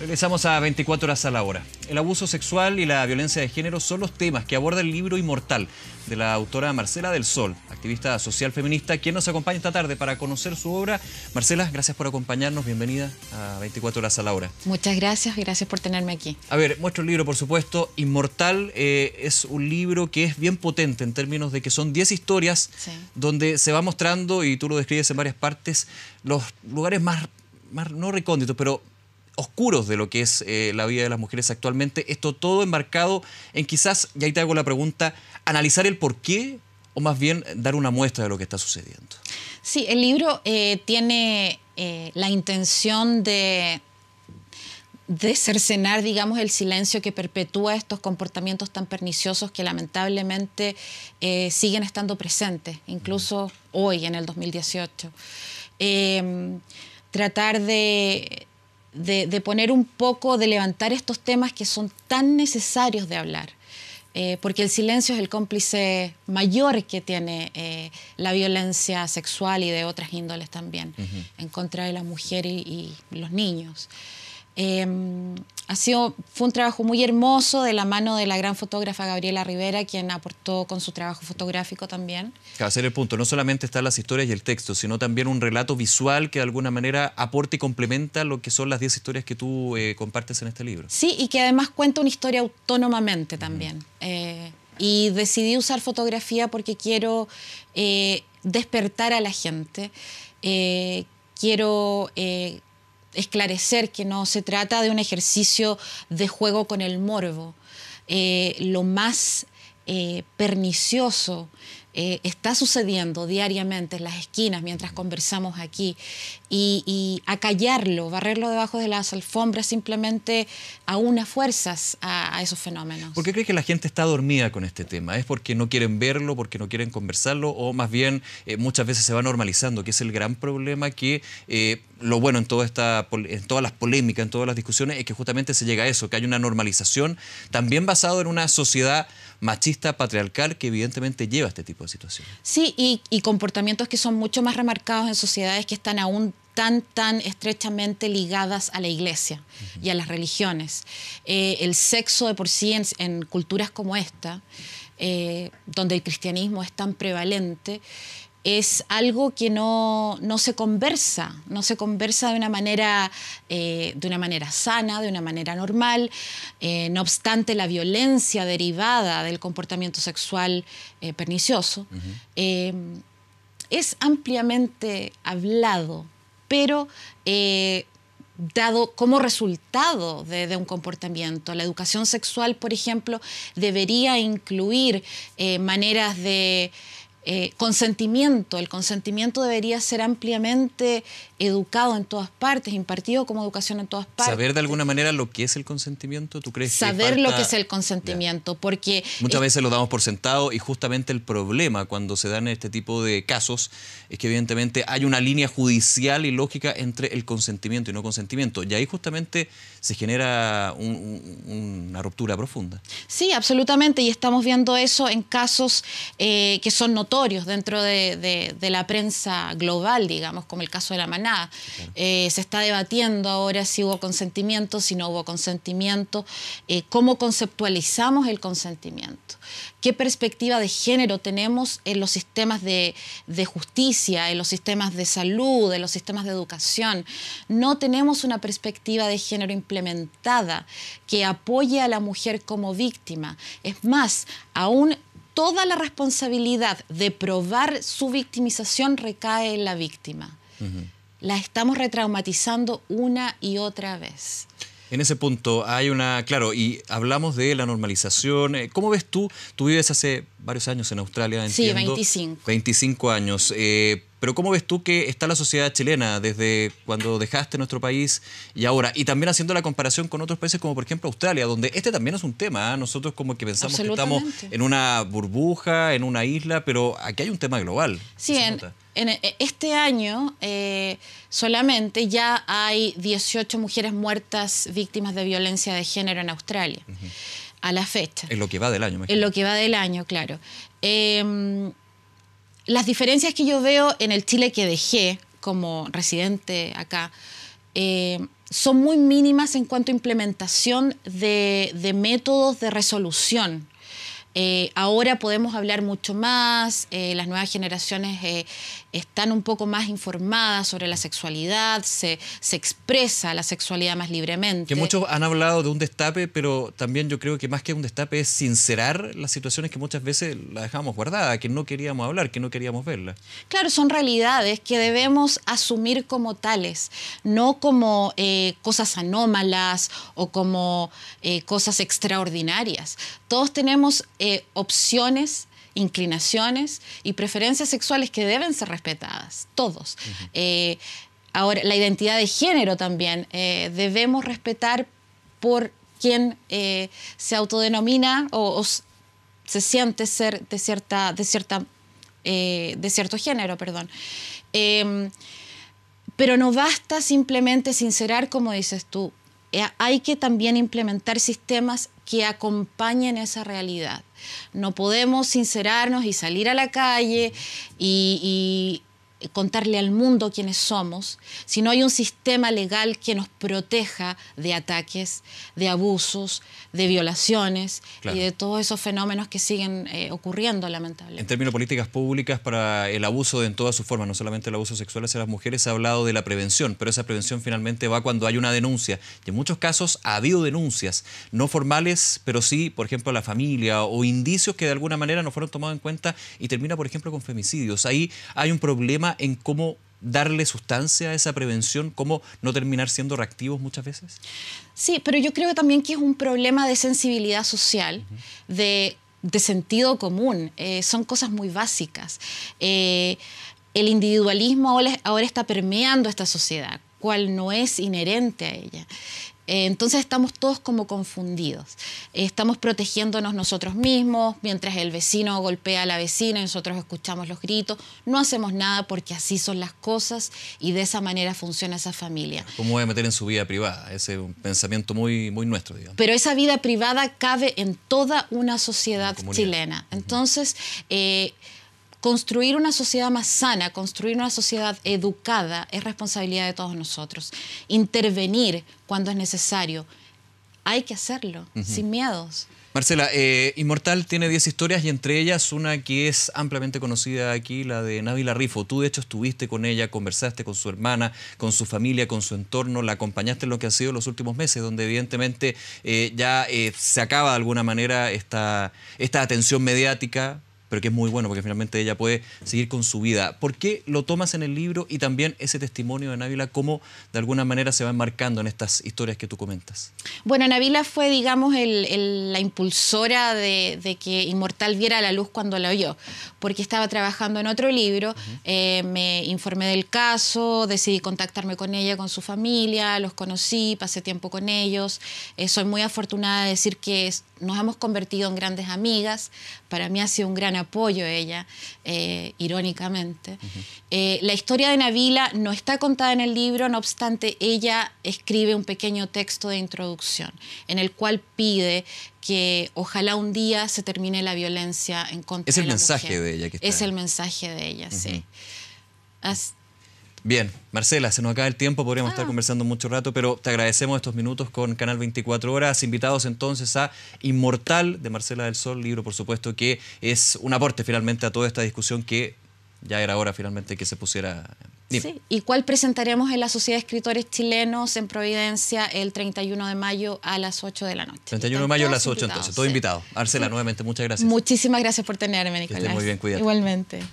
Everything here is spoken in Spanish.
Regresamos a 24 horas a la hora. El abuso sexual y la violencia de género son los temas que aborda el libro Inmortal de la autora Marcela del Sol, activista social feminista, quien nos acompaña esta tarde para conocer su obra. Marcela, gracias por acompañarnos. Bienvenida a 24 horas a la hora. Muchas gracias y gracias por tenerme aquí. A ver, muestro el libro, por supuesto. Inmortal es un libro que es bien potente en términos de que son 10 historias donde se va mostrando, y tú lo describes en varias partes, los lugares más no recónditos, pero oscuros de lo que es la vida de las mujeres actualmente. Esto todo enmarcado en quizás, y ahí te hago la pregunta, analizar el porqué o más bien dar una muestra de lo que está sucediendo. Sí, el libro tiene la intención de cercenar, digamos, el silencio que perpetúa estos comportamientos tan perniciosos que lamentablemente siguen estando presentes, incluso hoy, en el 2018. Tratar de poner un poco, de levantar estos temas que son tan necesarios de hablar, porque el silencio es el cómplice mayor que tiene la violencia sexual y de otras índoles también, en contra de la mujer y los niños. Fue un trabajo muy hermoso de la mano de la gran fotógrafa Gabriela Rivera, quien aportó con su trabajo fotográfico también. Para hacer el punto, no solamente están las historias y el texto, sino también un relato visual que de alguna manera aporta y complementa lo que son las 10 historias que tú compartes en este libro. Sí, y que además cuenta una historia autónomamente también. Y decidí usar fotografía porque quiero despertar a la gente. Quiero esclarecer que no se trata de un ejercicio de juego con el morbo. Lo más pernicioso está sucediendo diariamente en las esquinas mientras conversamos aquí, y acallarlo, barrerlo debajo de las alfombras simplemente aúna fuerzas a esos fenómenos. ¿Por qué crees que la gente está dormida con este tema? ¿Es porque no quieren verlo, porque no quieren conversarlo, o más bien muchas veces se va normalizando, que es el gran problema que lo bueno en todas las polémicas, en todas las discusiones, es que justamente se llega a eso, que hay una normalización también basado en una sociedad machista, patriarcal, que evidentemente lleva a este tipo de situaciones? Sí, y comportamientos que son mucho más remarcados en sociedades que están aún tan estrechamente ligadas a la iglesia y a las religiones. El sexo de por sí en culturas como esta, donde el cristianismo es tan prevalente, es algo que no se conversa de una manera sana, de una manera normal. No obstante, la violencia derivada del comportamiento sexual pernicioso es ampliamente hablado, pero dado como resultado de un comportamiento. La educación sexual, por ejemplo, debería incluir maneras de consentimiento. El consentimiento debería ser ampliamente educado en todas partes, impartido como educación en todas partes. ¿Saber de alguna manera lo que es el consentimiento? ¿Tú crees saber lo que es el consentimiento? Porque muchas veces lo damos por sentado, y justamente el problema cuando se dan este tipo de casos es que evidentemente hay una línea judicial y lógica entre el consentimiento y no consentimiento, y ahí justamente se genera una ruptura profunda. Sí, absolutamente, y estamos viendo eso en casos que son notorios dentro de la prensa global, digamos, como el caso de La Manada. Claro. Se está debatiendo ahora si hubo consentimiento, si no hubo consentimiento, cómo conceptualizamos el consentimiento, qué perspectiva de género tenemos en los sistemas de justicia, en los sistemas de salud, en los sistemas de educación. No tenemos una perspectiva de género implementada que apoye a la mujer como víctima. Es más, aún toda la responsabilidad de probar su victimización recae en la víctima. La estamos retraumatizando una y otra vez. En ese punto hay claro, y hablamos de la normalización. ¿Cómo ves tú? Tú vives hace varios años en Australia, entiendo. Sí, 25. 25 años. Pero ¿cómo ves tú que está la sociedad chilena desde cuando dejaste nuestro país y ahora? Y también haciendo la comparación con otros países como por ejemplo Australia, donde este también es un tema, ¿eh? Nosotros como que pensamos que estamos en una burbuja, en una isla, pero aquí hay un tema global. Sí, en este año solamente ya hay 18 mujeres muertas víctimas de violencia de género en Australia, a la fecha. En lo que va del año. En lo que va del año, claro. Las diferencias que yo veo en el Chile que dejé como residente acá son muy mínimas en cuanto a implementación de métodos de resolución. Ahora podemos hablar mucho más, las nuevas generaciones están un poco más informadas sobre la sexualidad, se expresa la sexualidad más libremente. Que muchos han hablado de un destape, pero también yo creo que más que un destape es sincerar las situaciones que muchas veces las dejamos guardadas, que no queríamos hablar, que no queríamos verlas. Claro, son realidades que debemos asumir como tales, no como cosas anómalas o como cosas extraordinarias. Todos tenemos opciones, inclinaciones y preferencias sexuales que deben ser respetadas, todos. Ahora, la identidad de género también debemos respetar por quien se autodenomina o se siente ser de cierto género, perdón. Pero no basta simplemente sincerar, como dices tú. Hay que también implementar sistemas que acompañen esa realidad. No podemos sincerarnos y salir a la calle y contarle al mundo quiénes somos si no hay un sistema legal que nos proteja de ataques, de abusos, de violaciones, claro, y de todos esos fenómenos que siguen ocurriendo, lamentablemente. En términos de políticas públicas para el abuso en todas sus formas, no solamente el abuso sexual hacia las mujeres, se ha hablado de la prevención, pero esa prevención finalmente va cuando hay una denuncia. Y en muchos casos ha habido denuncias, no formales, pero sí, por ejemplo, a la familia o indicios que de alguna manera no fueron tomados en cuenta y termina, por ejemplo, con femicidios. Ahí hay un problema en cómo darle sustancia a esa prevención, cómo no terminar siendo reactivos muchas veces. Sí, pero yo creo también que es un problema de sensibilidad social, de sentido común. Son cosas muy básicas. El individualismo ahora está permeando esta sociedad, cual no es inherente a ella. Entonces estamos todos como confundidos. Estamos protegiéndonos nosotros mismos, mientras el vecino golpea a la vecina y nosotros escuchamos los gritos. No hacemos nada porque así son las cosas y de esa manera funciona esa familia. ¿Cómo voy a meter en su vida privada? Ese es un pensamiento muy, muy nuestro, digamos. Pero esa vida privada cabe en toda una sociedad chilena. Entonces, construir una sociedad más sana, construir una sociedad educada es responsabilidad de todos nosotros. Intervenir cuando es necesario, hay que hacerlo, sin miedos. Marcela, Inmortal tiene 10 historias y entre ellas una que es ampliamente conocida aquí, la de Nabila Rifo. Tú de hecho estuviste con ella, conversaste con su hermana, con su familia, con su entorno, la acompañaste en lo que ha sido los últimos meses, donde evidentemente ya se acaba de alguna manera esta atención mediática, pero que es muy bueno porque finalmente ella puede seguir con su vida. ¿Por qué lo tomas en el libro y también ese testimonio de Nabila, cómo de alguna manera se va enmarcando en estas historias que tú comentas? Bueno, Nabila fue, digamos, la impulsora de que Inmortal viera la luz cuando la oyó, porque estaba trabajando en otro libro, me informé del caso, decidí contactarme con ella, con su familia, los conocí, pasé tiempo con ellos. Soy muy afortunada de decir que nos hemos convertido en grandes amigas. Para mí ha sido un gran apoyo ella, irónicamente. La historia de Nabila no está contada en el libro, no obstante, ella escribe un pequeño texto de introducción en el cual pide que ojalá un día se termine la violencia en contra de la mujer. Es el mensaje de ella que está. Es el mensaje de ella, sí. Bien, Marcela, se nos acaba el tiempo, podríamos estar conversando mucho rato, pero te agradecemos estos minutos con Canal 24 Horas. Invitados entonces a Inmortal, de Marcela del Sol, libro por supuesto que es un aporte finalmente a toda esta discusión que ya era hora finalmente que se pusiera. Sí, y cuál presentaremos en la Sociedad de Escritores Chilenos en Providencia el 31 de mayo a las 8 de la noche. 31 de mayo a las 8 entonces, todo invitado. Marcela, nuevamente muchas gracias. Muchísimas gracias por tenerme, Nicolás. Que estés muy bien, cuídate. Igualmente.